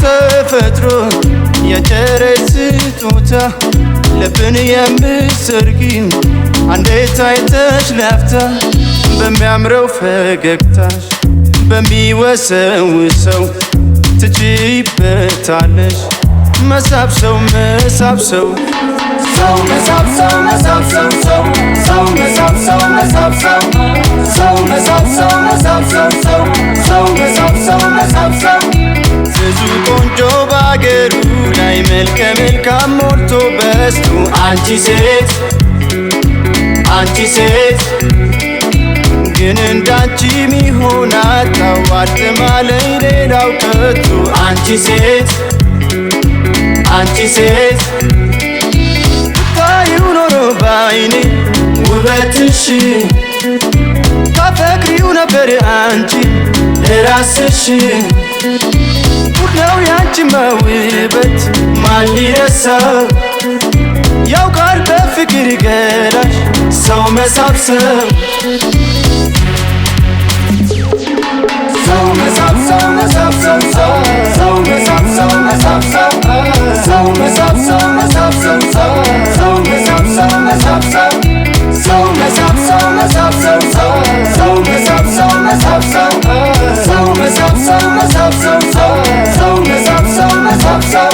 ተፈጥሮ የቸረች ስጦታ ልብን የምትሰርቂ አንዴ ታይተሽ ላፍታ በሚያምረው ፈገግታሽ በሚወሰውሰው ትችይበታለሽ መሳብ ሰው መሳብ ሰው ሰው መሳብ ሰው መሳብ ሰው ሰው መሳብ ሰው መሳብ ሰው ሰው መሳብ ሰው መሳብ ሰው ሰው መሳብ ሰው መሳብ ሰው ብዙ ቆንጆ ባገሩ ላይ መልከ መልካም ሞልቶ በስቶ አንቺ ሴት ግን እንዳንቺ ሚሆን አጣው አትማለኝ ሌላው ከቶ አንቺ ሴት ታዩ ኖሮ ባይኔ ውበትሽ ታፈቅሪው ነበር አንቺ ራስሽ ነው ያንቺማ ውበት ማን ሊረሳው ያውቃል በፍቅር ገላሽ ሰው መሳብሰብ ሰው መሳብሰብ መሳብሰብ ሰው መሳብሰብ መሳብሰብ ሰው መሳብሰብ መሳብሰብ ሰው መሳብሰብ መሳብሰብ ሰው መሳብሰብ መሳብሰብ ሰው መሳብሰብ መሳብሰብ ሰው መሳብሰብ መሳብሰብ ሰው መሳብሰብ መሳብሰብ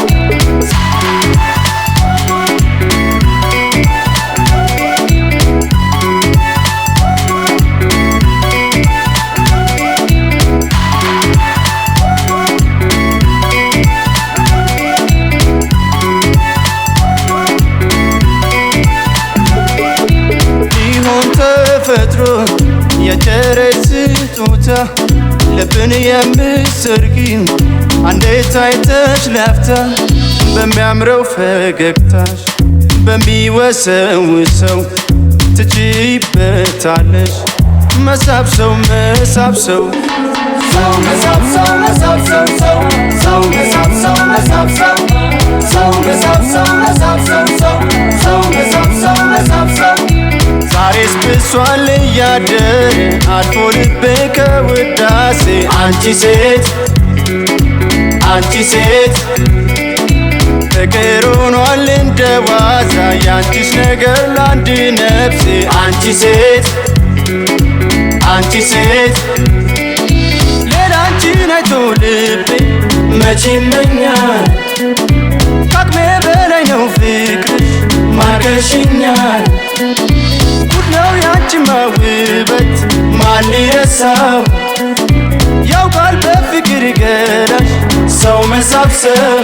ተፈጥሮ የቸረች ስጦታ ልብን የምትሰርቂ አንዴ ታይተሽ ላፍታ በሚያምረው ፈገግታሽ በሚወሰውሰው ትችይበታለሽ መሳብ ሰው መሳብ ሰው ሰው መሳብ ሰው መሳብ ሰው ሰው መሳብ ሰው መሳብ ሰው ሰው መሳብ ሰው መሳብ ሰው ሰው መሳብ ሰው መሳብ ሰው ዛሬስ ብሷል እያደረ አልፎ ልቤ ከውዳሴ አንቺ ሴት ፍቅር ሆኗል እንደ ዋዛ ያንቺስ ነገር ለአንድ ነፍሴ አንቺ ሴት ሌላ አንቺን አይቶ ልቤ መቼ ይመኛል ከአቅሜ በላይ ነው ፍቅርሽ ማርከሽኛል ነው ያንቺማ ውበት ማን ሊረሳው ያውቃል በፍቅር ገላሽ ሰው መሳብሰብ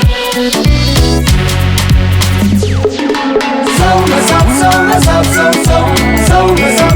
ሰው መሳብ ሰው መሳብ ሰው ሰው መሳብ